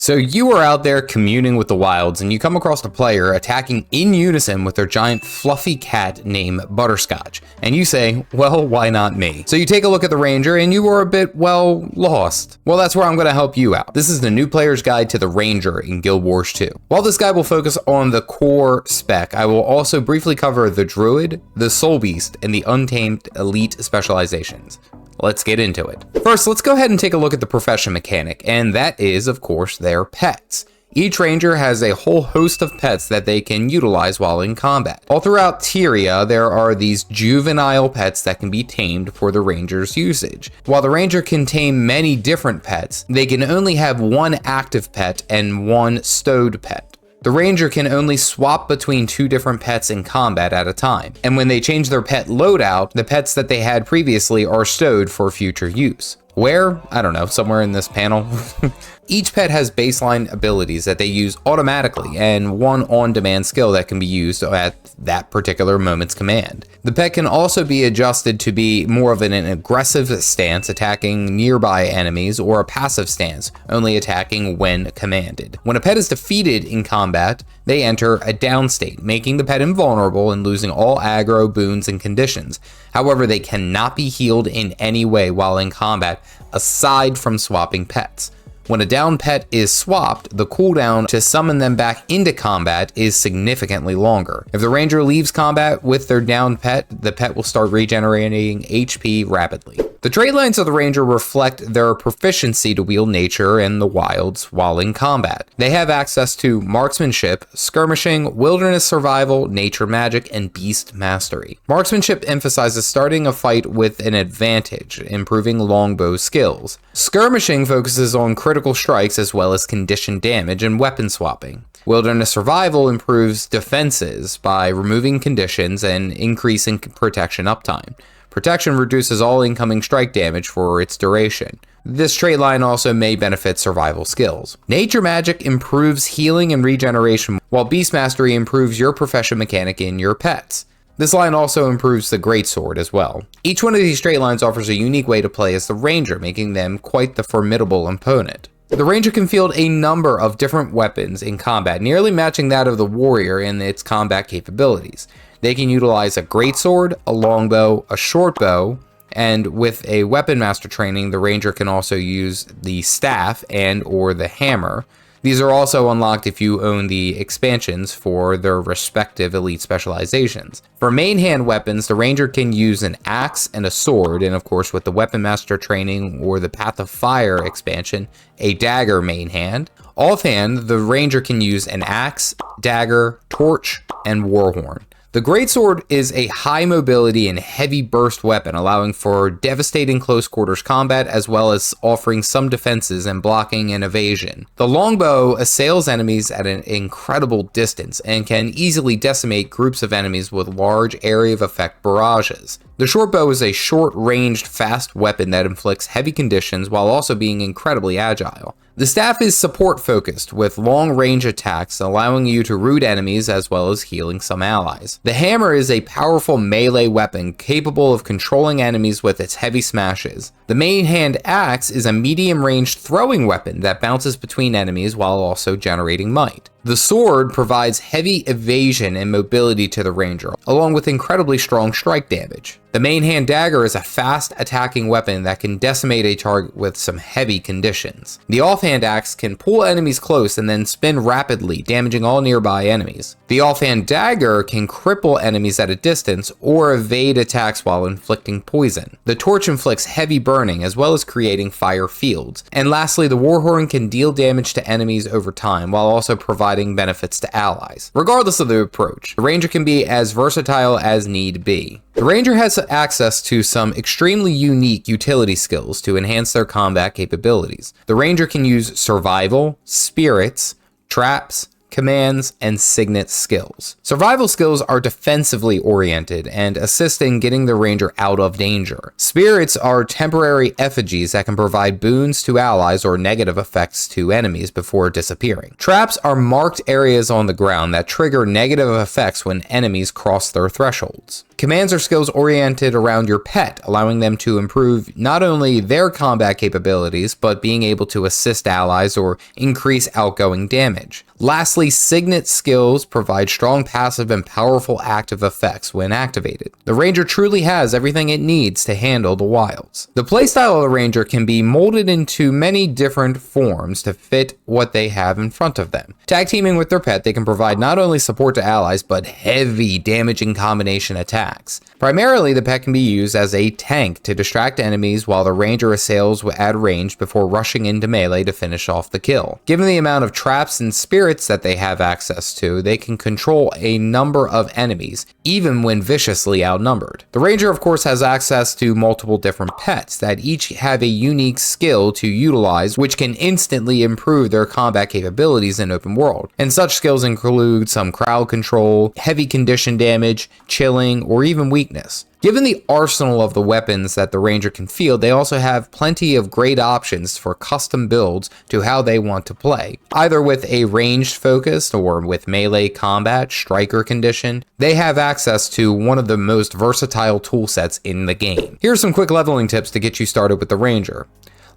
So you are out there communing with the wilds and you come across a player attacking in unison with their giant fluffy cat named Butterscotch. And you say, well, why not me? So you take a look at the ranger and you are a bit, well, lost. Well, that's where I'm going to help you out. This is the new player's guide to the ranger in Guild Wars 2. While this guide will focus on the core spec, I will also briefly cover the Druid, the Soulbeast, and the Untamed elite specializations. Let's get into it. First, let's go ahead and take a look at the profession mechanic, and that is, of course, their pets. Each ranger has a whole host of pets that they can utilize while in combat. All throughout Tyria, there are these juvenile pets that can be tamed for the ranger's usage. While the ranger can tame many different pets, they can only have one active pet and one stowed pet. The ranger can only swap between two different pets in combat at a time, and when they change their pet loadout, the pets that they had previously are stowed for future use. Where? I don't know, somewhere in this panel. Each pet has baseline abilities that they use automatically and one on-demand skill that can be used at that particular moment's command. The pet can also be adjusted to be more of an aggressive stance, attacking nearby enemies, or a passive stance, only attacking when commanded. When a pet is defeated in combat, they enter a down state, making the pet invulnerable and losing all aggro, boons, and conditions. However, they cannot be healed in any way while in combat, aside from swapping pets. When a down pet is swapped, the cooldown to summon them back into combat is significantly longer. If the ranger leaves combat with their downed pet, the pet will start regenerating HP rapidly. The Traitlines of the ranger reflect their proficiency to wield nature and the wilds while in combat. They have access to marksmanship, skirmishing, wilderness survival, nature magic, and beast mastery. Marksmanship emphasizes starting a fight with an advantage, improving longbow skills. Skirmishing focuses on critical strikes as well as condition damage and weapon swapping. Wilderness survival improves defenses by removing conditions and increasing protection uptime. Protection reduces all incoming strike damage for its duration. This trait line also may benefit survival skills. Nature magic improves healing and regeneration, while beast mastery improves your profession mechanic in your pets. This line also improves the greatsword as well. Each one of these trait lines offers a unique way to play as the ranger, making them quite the formidable opponent. The ranger can field a number of different weapons in combat, nearly matching that of the warrior in its combat capabilities. They can utilize a greatsword, a longbow, a shortbow, and with a weapon master training, the ranger can also use the staff and or the hammer. These are also unlocked if you own the expansions for their respective elite specializations. For main hand weapons, the ranger can use an axe and a sword, and of course with the weapon master training or the Path of Fire expansion, a dagger main hand. Offhand, the ranger can use an axe, dagger, torch, and warhorn. The greatsword is a high mobility and heavy burst weapon, allowing for devastating close quarters combat as well as offering some defenses and blocking and evasion. The longbow assails enemies at an incredible distance and can easily decimate groups of enemies with large area of effect barrages. The shortbow is a short-ranged, fast weapon that inflicts heavy conditions while also being incredibly agile. The staff is support-focused, with long-range attacks allowing you to root enemies as well as healing some allies. The hammer is a powerful melee weapon capable of controlling enemies with its heavy smashes. The main hand axe is a medium-range throwing weapon that bounces between enemies while also generating might. The sword provides heavy evasion and mobility to the ranger, along with incredibly strong strike damage. The main hand dagger is a fast attacking weapon that can decimate a target with some heavy conditions. The offhand axe can pull enemies close and then spin rapidly, damaging all nearby enemies. The offhand dagger can cripple enemies at a distance or evade attacks while inflicting poison. The torch inflicts heavy burning as well as creating fire fields. And lastly, the warhorn can deal damage to enemies over time while also providing benefits to allies. Regardless of the approach, the ranger can be as versatile as need be. The ranger has access to some extremely unique utility skills to enhance their combat capabilities. The ranger can use survival, spirits, traps, commands, and signet skills. Survival skills are defensively oriented and assist in getting the ranger out of danger. Spirits are temporary effigies that can provide boons to allies or negative effects to enemies before disappearing. Traps are marked areas on the ground that trigger negative effects when enemies cross their thresholds. Commands are skills oriented around your pet, allowing them to improve not only their combat capabilities, but being able to assist allies or increase outgoing damage. Lastly, Signet skills provide strong passive and powerful active effects when activated. The Ranger truly has everything it needs to handle the wilds. The playstyle of the Ranger can be molded into many different forms to fit what they have in front of them. Tag teaming with their pet, they can provide not only support to allies, but heavy damaging combination attacks. Primarily, the pet can be used as a tank to distract enemies while the Ranger assails at range before rushing into melee to finish off the kill. Given the amount of traps and spirits that they have access to, they can control a number of enemies, even when viciously outnumbered. The Ranger, of course, has access to multiple different pets that each have a unique skill to utilize, which can instantly improve their combat capabilities in open world. And such skills include some crowd control, heavy condition damage, chilling, or even weakness. Given the arsenal of the weapons that the Ranger can field, they also have plenty of great options for custom builds to how they want to play. Either with a ranged focus or with melee combat, striker condition, they have access to one of the most versatile toolsets in the game. Here are some quick leveling tips to get you started with the Ranger.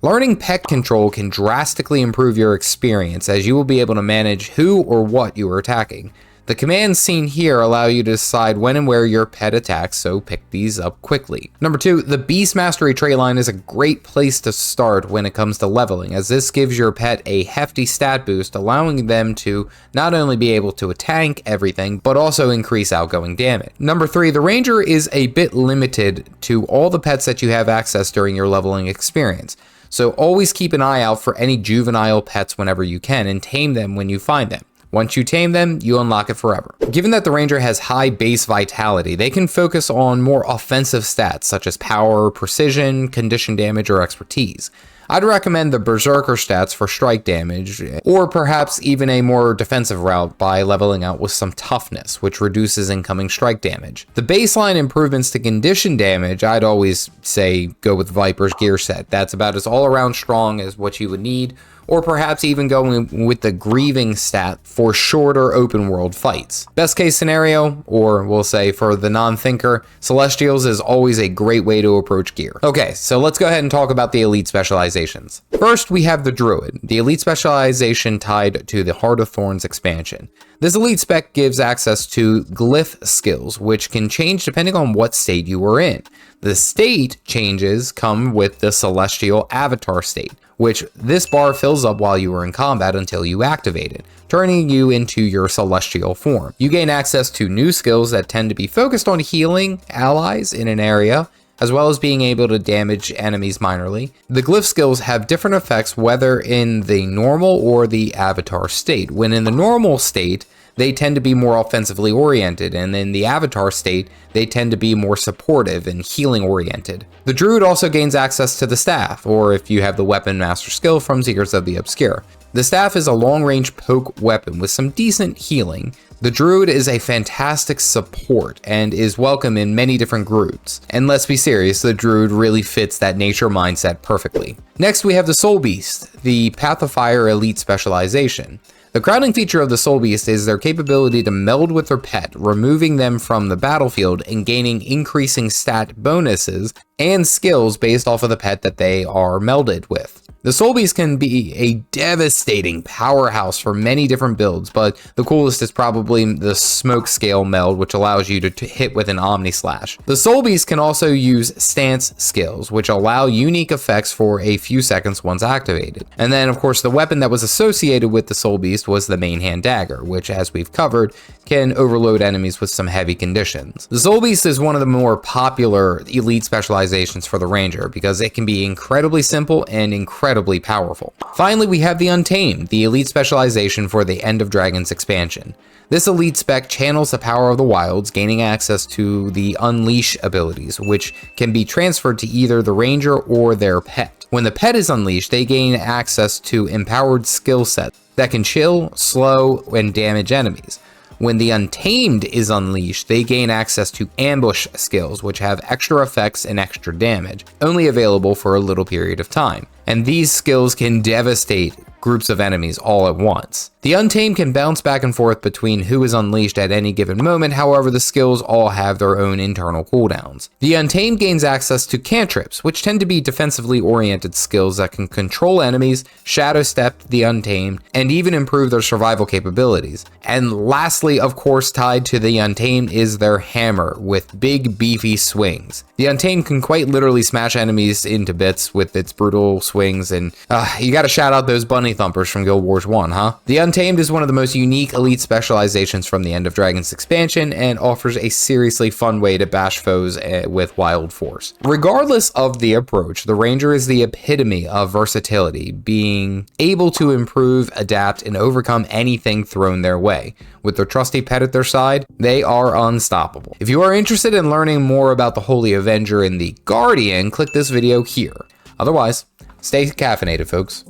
Learning pet control can drastically improve your experience, as you will be able to manage who or what you are attacking. The commands seen here allow you to decide when and where your pet attacks, so pick these up quickly. Number 2, the Beast Mastery trait line is a great place to start when it comes to leveling, as this gives your pet a hefty stat boost, allowing them to not only be able to tank everything, but also increase outgoing damage. Number 3, the Ranger is a bit limited to all the pets that you have access during your leveling experience. So always keep an eye out for any juvenile pets whenever you can and tame them when you find them. Once you tame them, you unlock it forever. Given that the Ranger has high base vitality, they can focus on more offensive stats such as power, precision, condition damage, or expertise. I'd recommend the Berserker stats for strike damage, or perhaps even a more defensive route by leveling out with some toughness, which reduces incoming strike damage. The baseline improvements to condition damage, I'd always say go with Viper's gear set. That's about as all around strong as what you would need, or perhaps even going with the Grieving stat for shorter open world fights. Best case scenario, or we'll say for the non-thinker, Celestials is always a great way to approach gear. Okay, so let's go ahead and talk about the elite specializations. First, we have the Druid, the elite specialization tied to the Heart of Thorns expansion. This elite spec gives access to glyph skills, which can change depending on what state you are in. The state changes come with the Celestial Avatar state, which this bar fills up while you are in combat until you activate it, turning you into your celestial form. You gain access to new skills that tend to be focused on healing allies in an area, as well as being able to damage enemies minorly. The glyph skills have different effects whether in the normal or the avatar state. When in the normal state, they tend to be more offensively oriented, and in the avatar state, they tend to be more supportive and healing oriented. The Druid also gains access to the staff, or if you have the weapon master skill from Seekers of the Obscure. The staff is a long-range poke weapon with some decent healing. The Druid is a fantastic support and is welcome in many different groups. And let's be serious, the Druid really fits that nature mindset perfectly. Next, we have the Soulbeast, the Path of Fire elite specialization. The crowning feature of the Soulbeast is their capability to meld with their pet, removing them from the battlefield and gaining increasing stat bonuses and skills based off of the pet that they are melded with. The Soulbeast can be a devastating powerhouse for many different builds, but the coolest is probably the Smoke Scale meld, which allows you to hit with an Omni Slash. The Soulbeast can also use stance skills, which allow unique effects for a few seconds once activated. And then, of course, the weapon that was associated with the Soulbeast was the main hand dagger, which, as we've covered, can overload enemies with some heavy conditions. The Soulbeast is one of the more popular elite specializations for the Ranger because it can be incredibly simple and incredibly powerful. Finally, we have the Untamed, the elite specialization for the End of Dragons expansion. This elite spec channels the power of the wilds, gaining access to the Unleash abilities, which can be transferred to either the Ranger or their pet. When the pet is unleashed, they gain access to empowered skill sets that can chill, slow, and damage enemies. When the Untamed is unleashed, they gain access to ambush skills, which have extra effects and extra damage, only available for a little period of time. And these skills can devastate groups of enemies all at once. The Untamed can bounce back and forth between who is unleashed at any given moment, however the skills all have their own internal cooldowns. The Untamed gains access to cantrips, which tend to be defensively oriented skills that can control enemies, shadow step the Untamed, and even improve their survival capabilities. And lastly, of course, tied to the Untamed is their hammer, with big beefy swings. The Untamed can quite literally smash enemies into bits with its brutal swings, and you gotta shout out those bunny thumpers from Guild Wars 1, huh? The Untamed is one of the most unique elite specializations from the End of Dragons expansion and offers a seriously fun way to bash foes with wild force. Regardless of the approach, the Ranger is the epitome of versatility, being able to improve, adapt, and overcome anything thrown their way. With their trusty pet at their side, they are unstoppable. If you are interested in learning more about the Holy Avenger and the Guardian, click this video here. Otherwise, stay caffeinated, folks.